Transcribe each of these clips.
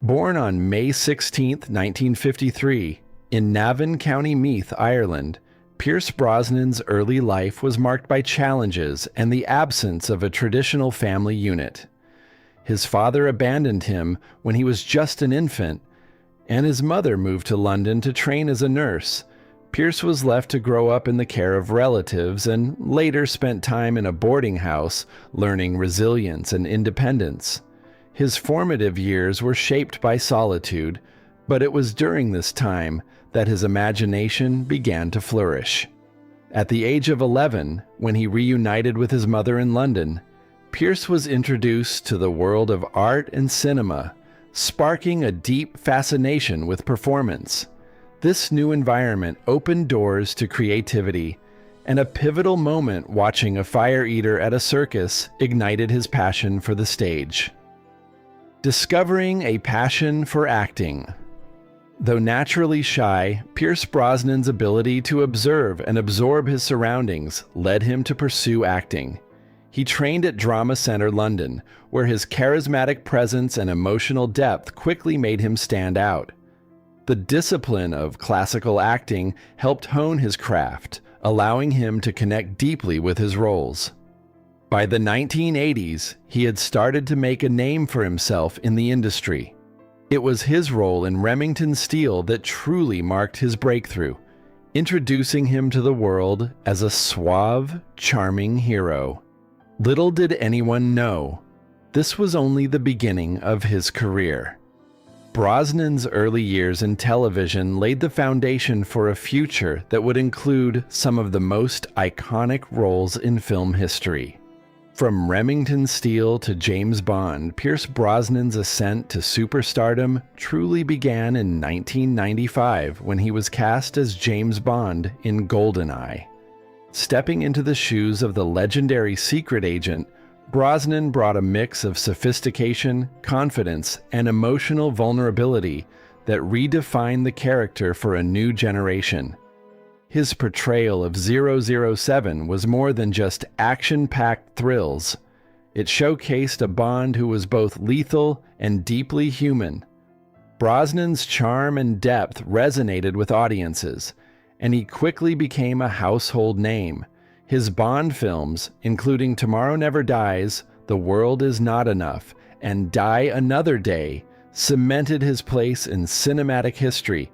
Born on May 16, 1953, in Navan, County Meath, Ireland, Pierce Brosnan's early life was marked by challenges and the absence of a traditional family unit. His father abandoned him when he was just an infant, and his mother moved to London to train as a nurse. Pierce was left to grow up in the care of relatives and later spent time in a boarding house learning resilience and independence. His formative years were shaped by solitude, but it was during this time that his imagination began to flourish. At the age of 11, when he reunited with his mother in London, Pierce was introduced to the world of art and cinema, sparking a deep fascination with performance. This new environment opened doors to creativity, and a pivotal moment watching a fire eater at a circus ignited his passion for the stage. Discovering a passion for acting. Though naturally shy, Pierce Brosnan's ability to observe and absorb his surroundings led him to pursue acting. He trained at Drama Centre London, where his charismatic presence and emotional depth quickly made him stand out. The discipline of classical acting helped hone his craft, allowing him to connect deeply with his roles. By the 1980s, he had started to make a name for himself in the industry. It was his role in Remington Steele that truly marked his breakthrough, introducing him to the world as a suave, charming hero. Little did anyone know, this was only the beginning of his career. Brosnan's early years in television laid the foundation for a future that would include some of the most iconic roles in film history. From Remington Steele to James Bond, Pierce Brosnan's ascent to superstardom truly began in 1995 when he was cast as James Bond in GoldenEye. Stepping into the shoes of the legendary secret agent, Brosnan brought a mix of sophistication, confidence, and emotional vulnerability that redefined the character for a new generation. His portrayal of 007 was more than just action-packed thrills. It showcased a Bond who was both lethal and deeply human. Brosnan's charm and depth resonated with audiences, and he quickly became a household name. His Bond films, including Tomorrow Never Dies, The World Is Not Enough, and Die Another Day, cemented his place in cinematic history,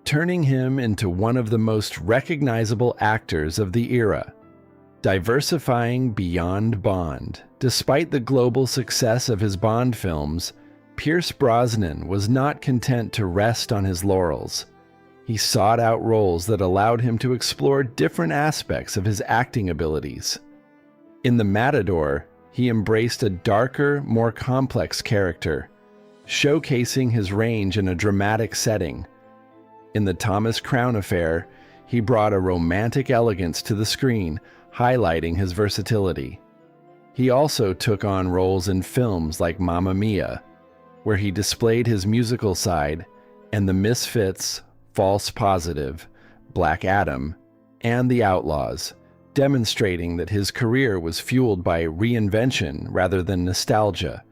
turning him into one of the most recognizable actors of the era. Diversifying beyond Bond. Despite the global success of his Bond films, Pierce Brosnan was not content to rest on his laurels. He sought out roles that allowed him to explore different aspects of his acting abilities. In The Matador, he embraced a darker, more complex character, showcasing his range in a dramatic setting. In The Thomas Crown Affair, he brought a romantic elegance to the screen, highlighting his versatility. He also took on roles in films like Mamma Mia, where he displayed his musical side, and The Misfits, False Positive, Black Adam, and The Outlaws, demonstrating that his career was fueled by reinvention rather than nostalgia.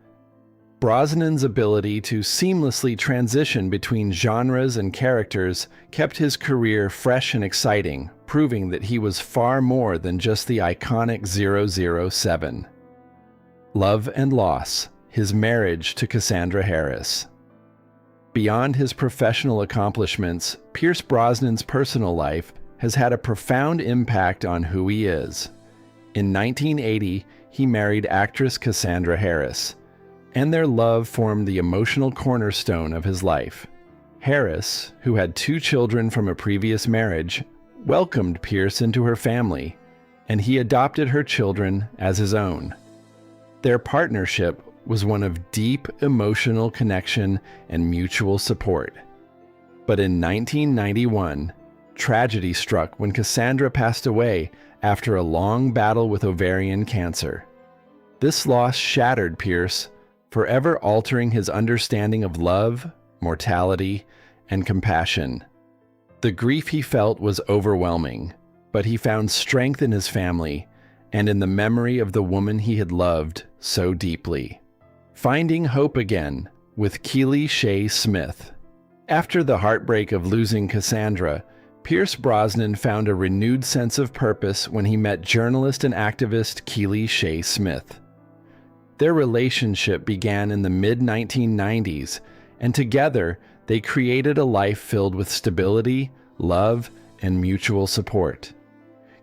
Brosnan's ability to seamlessly transition between genres and characters kept his career fresh and exciting, proving that he was far more than just the iconic 007. Love and Loss, his marriage to Cassandra Harris. Beyond his professional accomplishments, Pierce Brosnan's personal life has had a profound impact on who he is. In 1980, he married actress Cassandra Harris, and their love formed the emotional cornerstone of his life. Harris, who had 2 children from a previous marriage, welcomed Pierce into her family, and he adopted her children as his own. Their partnership was one of deep emotional connection and mutual support. But in 1991, tragedy struck when Cassandra passed away after a long battle with ovarian cancer. This loss shattered Pierce, forever altering his understanding of love, mortality, and compassion. The grief he felt was overwhelming, but he found strength in his family and in the memory of the woman he had loved so deeply. Finding hope again with Keely Shea Smith. After the heartbreak of losing Cassandra, Pierce Brosnan found a renewed sense of purpose when he met journalist and activist Keely Shea Smith. Their relationship began in the mid-1990s, and together they created a life filled with stability, love, and mutual support.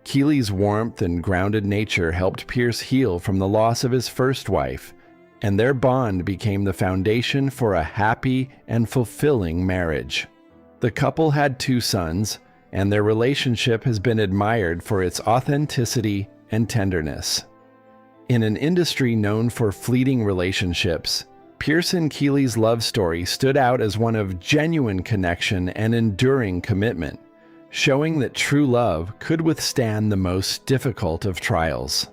Keely's warmth and grounded nature helped Pierce heal from the loss of his first wife, and their bond became the foundation for a happy and fulfilling marriage. The couple had 2 sons, and their relationship has been admired for its authenticity and tenderness. In an industry known for fleeting relationships, Pierce and Keely's love story stood out as one of genuine connection and enduring commitment, showing that true love could withstand the most difficult of trials.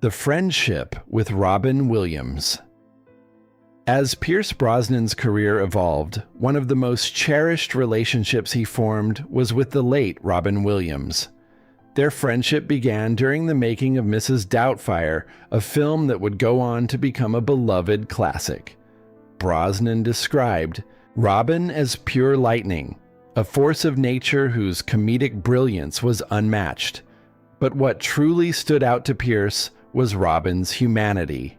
The friendship with Robin Williams. As Pierce Brosnan's career evolved, one of the most cherished relationships he formed was with the late Robin Williams. Their friendship began during the making of Mrs. Doubtfire, a film that would go on to become a beloved classic. Brosnan described Robin as pure lightning, a force of nature whose comedic brilliance was unmatched. But what truly stood out to Pierce was Robin's humanity.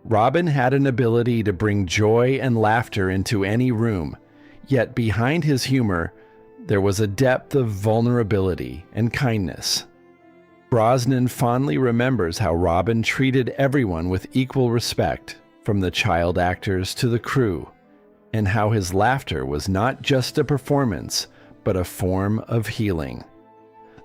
Robin had an ability to bring joy and laughter into any room, yet behind his humor, there was a depth of vulnerability and kindness. Brosnan fondly remembers how Robin treated everyone with equal respect, from the child actors to the crew, and how his laughter was not just a performance, but a form of healing.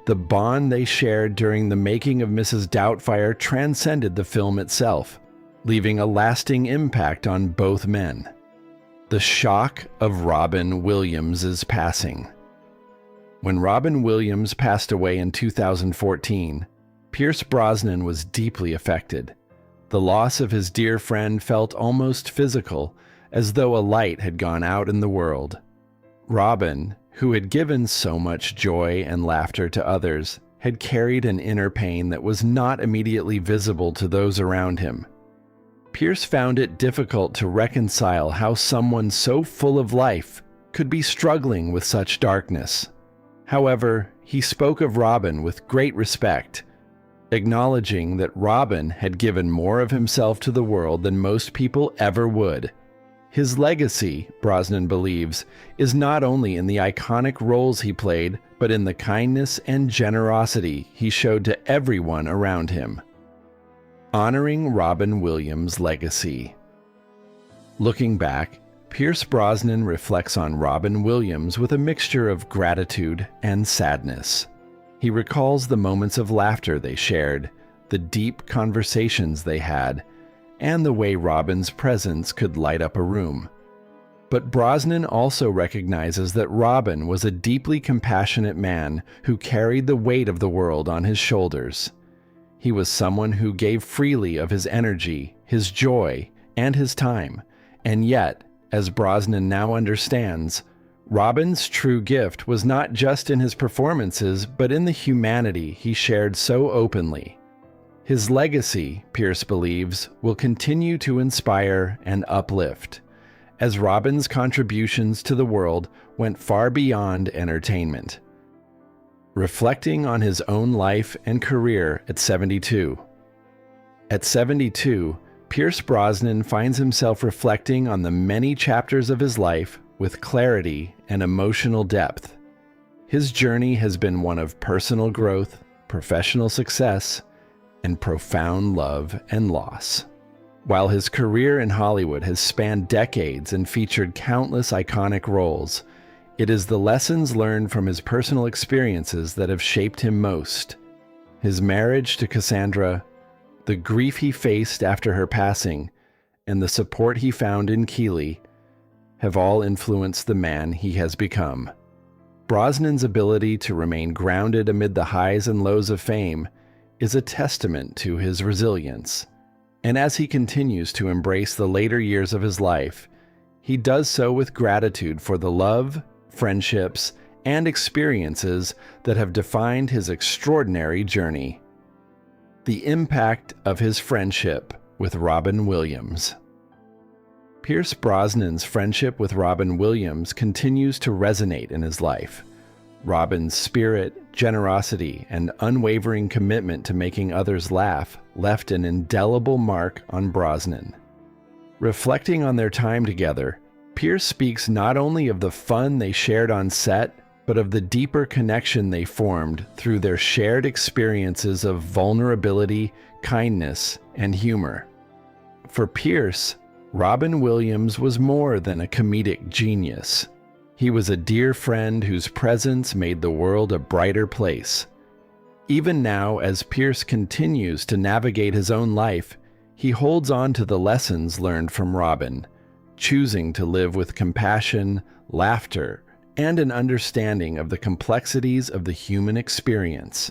The bond they shared during the making of Mrs. Doubtfire transcended the film itself, leaving a lasting impact on both men. The shock of Robin Williams' passing. When Robin Williams passed away in 2014, Pierce Brosnan was deeply affected. The loss of his dear friend felt almost physical, as though a light had gone out in the world. Robin, who had given so much joy and laughter to others, had carried an inner pain that was not immediately visible to those around him. Pierce found it difficult to reconcile how someone so full of life could be struggling with such darkness. However, he spoke of Robin with great respect, acknowledging that Robin had given more of himself to the world than most people ever would. His legacy, Brosnan believes, is not only in the iconic roles he played, but in the kindness and generosity he showed to everyone around him. Honoring Robin Williams' legacy. Looking back, Pierce Brosnan reflects on Robin Williams with a mixture of gratitude and sadness. He recalls the moments of laughter they shared, the deep conversations they had, and the way Robin's presence could light up a room. But Brosnan also recognizes that Robin was a deeply compassionate man who carried the weight of the world on his shoulders. He was someone who gave freely of his energy, his joy, and his time, and yet, as Brosnan now understands, Robin's true gift was not just in his performances, but in the humanity he shared so openly. His legacy, Pierce believes, will continue to inspire and uplift, as Robin's contributions to the world went far beyond entertainment. Reflecting on his own life and career at 72. At 72, Pierce Brosnan finds himself reflecting on the many chapters of his life with clarity and emotional depth. His journey has been one of personal growth, professional success, and profound love and loss. While his career in Hollywood has spanned decades and featured countless iconic roles, it is the lessons learned from his personal experiences that have shaped him most. His marriage to Cassandra, the grief he faced after her passing, and the support he found in Keely have all influenced the man he has become. Brosnan's ability to remain grounded amid the highs and lows of fame is a testament to his resilience. And as he continues to embrace the later years of his life, he does so with gratitude for the love, friendships, and experiences that have defined his extraordinary journey. The impact of his friendship with Robin Williams. Pierce Brosnan's friendship with Robin Williams continues to resonate in his life. Robin's spirit, generosity, and unwavering commitment to making others laugh left an indelible mark on Brosnan. Reflecting on their time together, Pierce speaks not only of the fun they shared on set, but of the deeper connection they formed through their shared experiences of vulnerability, kindness, and humor. For Pierce, Robin Williams was more than a comedic genius. He was a dear friend whose presence made the world a brighter place. Even now, as Pierce continues to navigate his own life, he holds on to the lessons learned from Robin, choosing to live with compassion, laughter, and an understanding of the complexities of the human experience.